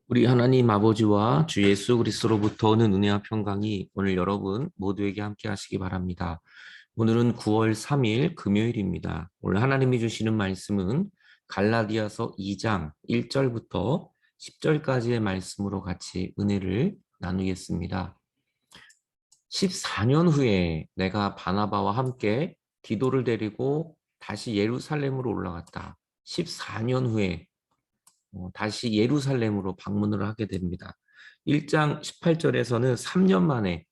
우리 하나님 아버지와 주 예수 그리스도로부터 오는 은혜와 평강이 오늘 여러분 모두에게 함께 하시기 바랍니다. 오늘은 9월 3일 금요일입니다. 오늘 하나님이 주시는 말씀은 갈라디아서 2장 1절부터 10절까지의 말씀으로 같이 은혜를 나누겠습니다. 14년 후에 내가 바나바와 함께 디도를 데리고 다시 예루살렘으로 올라갔다. 14년 후에 다시 예루살렘으로 방문을 하게 됩니다. 1장 18절에서는 3년 만에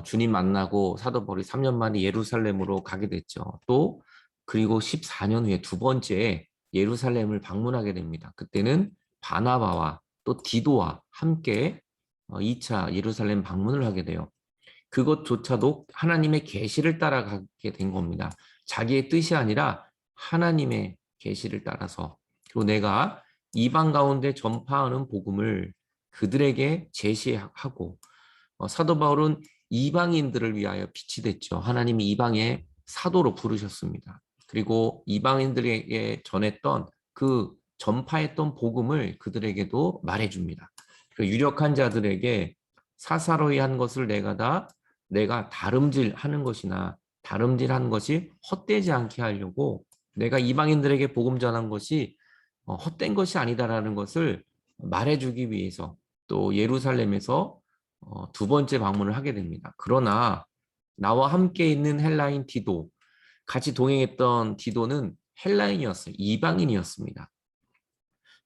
주님 만나고 사도 바울이 3년 만에 예루살렘으로 가게 됐죠. 또 그리고 14년 후에 두 번째 예루살렘을 방문하게 됩니다. 그때는 바나바와 또 디도와 함께 2차 예루살렘 방문을 하게 돼요. 그것조차도 하나님의 계시를 따라가게 된 겁니다. 자기의 뜻이 아니라 하나님의 계시를 따라서. 그리고 내가 이방 가운데 전파하는 복음을 그들에게 제시하고 사도 바울은 이방인들을 위하여 빛이 됐죠. 하나님이 이방의 사도로 부르셨습니다. 그리고 이방인들에게 전했던 그 전파했던 복음을 그들에게도 말해줍니다. 그 유력한 자들에게 사사로이 한 것을 내가 다름질하는 것이나 다름질한 것이 헛되지 않게 하려고 내가 이방인들에게 복음 전한 것이 헛된 것이 아니다라는 것을 말해주기 위해서 또 예루살렘에서 두 번째 방문을 하게 됩니다. 그러나 나와 함께 있는 헬라인 디도, 같이 동행했던 디도는 헬라인이었어요. 이방인이었습니다.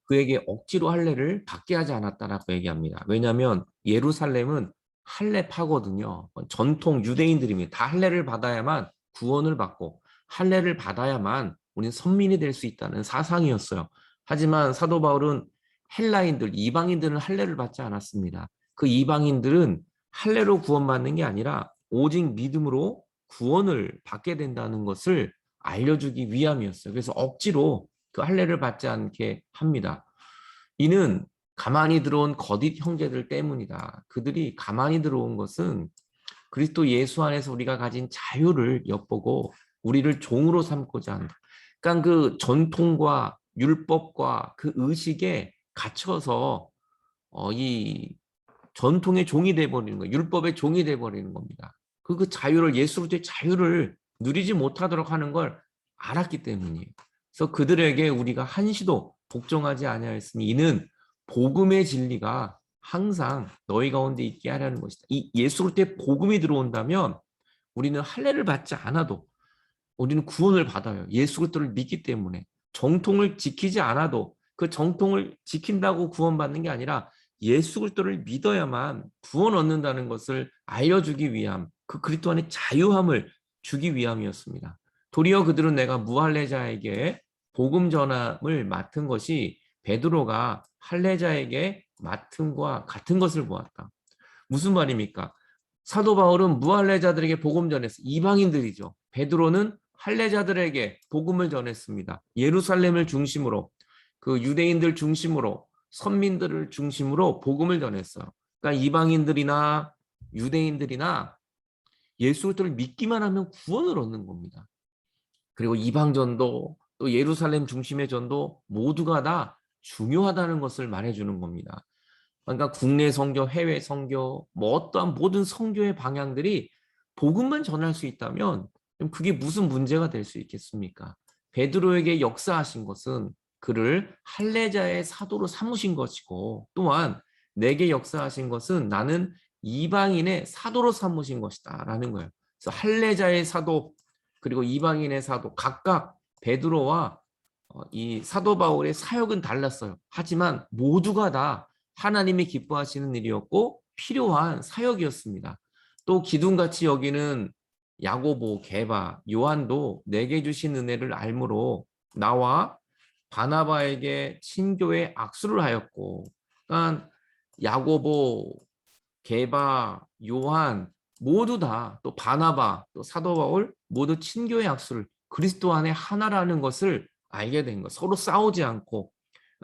그에게 억지로 할례를 받게 하지 않았다라고 얘기합니다. 왜냐하면 예루살렘은 할례파거든요. 전통 유대인들입니다. 다 할례를 받아야만 구원을 받고 할례를 받아야만 우리는 선민이 될 수 있다는 사상이었어요. 하지만 사도 바울은 헬라인들, 이방인들은 할례를 받지 않았습니다. 그 이방인들은 할례로 구원받는 게 아니라 오직 믿음으로 구원을 받게 된다는 것을 알려주기 위함이었어요. 그래서 억지로 그 할례를 받지 않게 합니다. 이는 가만히 들어온 거짓 형제들 때문이다. 그들이 가만히 들어온 것은 그리스도 예수 안에서 우리가 가진 자유를 엿보고 우리를 종으로 삼고자 한다. 그러니까 그 전통과 율법과 그 의식에 갇혀서 이 전통의 종이 돼버리는 거예요. 율법의 종이 돼버리는 겁니다. 그 자유를 예수로부터의 자유를 누리지 못하도록 하는 걸 알았기 때문이에요. 그래서 그들에게 우리가 한시도 복종하지 아니하였으니 이는 복음의 진리가 항상 너희 가운데 있게 하려는 것이다. 이 예수 그리스도의 복음이 들어온다면 우리는 할례를 받지 않아도 우리는 구원을 받아요. 예수 그리스도를 믿기 때문에 정통을 지키지 않아도 그 정통을 지킨다고 구원받는 게 아니라 예수 그리스도를 믿어야만 구원 얻는다는 것을 알려주기 위함, 그 그리스도 안의 자유함을 주기 위함이었습니다. 도리어 그들은 내가 무할례자에게 복음 전함을 맡은 것이 베드로가 할례자에게 맡음과 같은 것을 보았다. 무슨 말입니까? 사도 바울은 무할례자들에게 복음 전했어. 이방인들이죠. 베드로는 할례자들에게 복음을 전했습니다. 예루살렘을 중심으로 그 유대인들 중심으로 선민들을 중심으로 복음을 전했어요. 그러니까 이방인들이나 유대인들이나 예수 그리스도를 믿기만 하면 구원을 얻는 겁니다. 그리고 이방 전도 또 예루살렘 중심의 전도 모두가 다 중요하다는 것을 말해주는 겁니다. 그러니까 국내 선교, 해외 선교, 뭐 어떠한 모든 선교의 방향들이 복음만 전할 수 있다면 그게 무슨 문제가 될 수 있겠습니까? 베드로에게 역사하신 것은 그를 할례자의 사도로 삼으신 것이고 또한 내게 역사하신 것은 나는 이방인의 사도로 삼으신 것이다라는 거예요. 그래서 할례자의 사도 그리고 이방인의 사도 각각 베드로와 이 사도 바울의 사역은 달랐어요. 하지만 모두가 다 하나님이 기뻐하시는 일이었고 필요한 사역이었습니다. 또 기둥같이 여기는 야고보, 게바, 요한도 내게 주신 은혜를 알므로 나와 바나바에게 친교에 악수를 하였고, 그러니까 야고보, 게바, 요한 모두 다 또 바나바, 또 사도 바울 모두 친교의 악수를 그리스도 안에 하나라는 것을 알게 된 것. 서로 싸우지 않고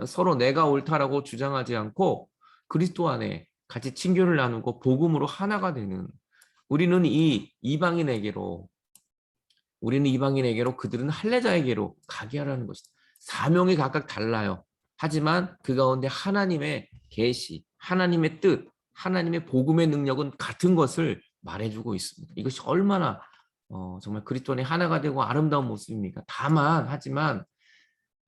서로 내가 옳다라고 주장하지 않고 그리스도 안에 같이 친교를 나누고 복음으로 하나가 되는 우리는 이방인에게로 그들은 할례자에게로 가게 하라는 것이다. 사명이 각각 달라요. 하지만 그 가운데 하나님의 계시, 하나님의 뜻, 하나님의 복음의 능력은 같은 것을 말해주고 있습니다. 이것이 얼마나 정말 그리스도 안에 하나가 되고 아름다운 모습입니까? 하지만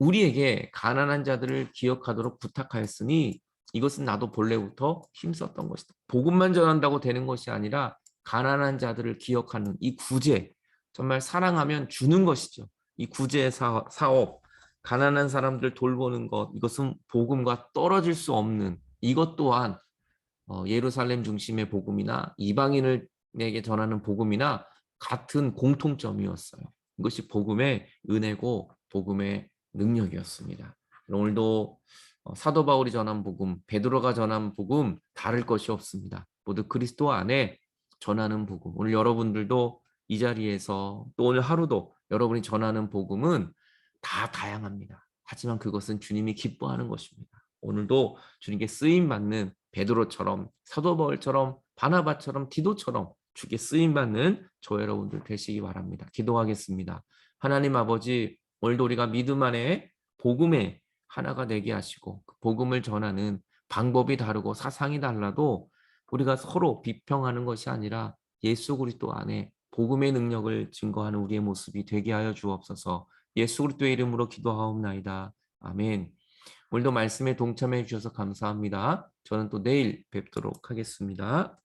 우리에게 가난한 자들을 기억하도록 부탁하였으니 이것은 나도 본래부터 힘썼던 것이다. 복음만 전한다고 되는 것이 아니라 가난한 자들을 기억하는 이 구제, 정말 사랑하면 주는 것이죠. 이 구제 사업, 가난한 사람들 돌보는 것, 이것은 복음과 떨어질 수 없는 이것 또한 예루살렘 중심의 복음이나 이방인에게 전하는 복음이나 같은 공통점이었어요. 이것이 복음의 은혜고 복음의 능력이었습니다. 오늘도 사도 바울이 전한 복음, 베드로가 전한 복음 다를 것이 없습니다. 모두 그리스도 안에 전하는 복음. 오늘 여러분들도 이 자리에서 또 오늘 하루도 여러분이 전하는 복음은 다 다양합니다. 하지만 그것은 주님이 기뻐하는 것입니다. 오늘도 주님께 쓰임 받는 베드로처럼 사도 바울처럼 바나바처럼 디도처럼 주께 쓰임 받는 저 여러분들 되시기 바랍니다. 기도하겠습니다. 하나님 아버지, 오늘도 우리가 믿음 안에 복음의 하나가 되게 하시고 그 복음을 전하는 방법이 다르고 사상이 달라도 우리가 서로 비평하는 것이 아니라 예수 그리스도 안에 복음의 능력을 증거하는 우리의 모습이 되게 하여 주옵소서. 예수 그리스도의 이름으로 기도하옵나이다. 아멘. 오늘도 말씀에 동참해 주셔서 감사합니다. 저는 또 내일 뵙도록 하겠습니다.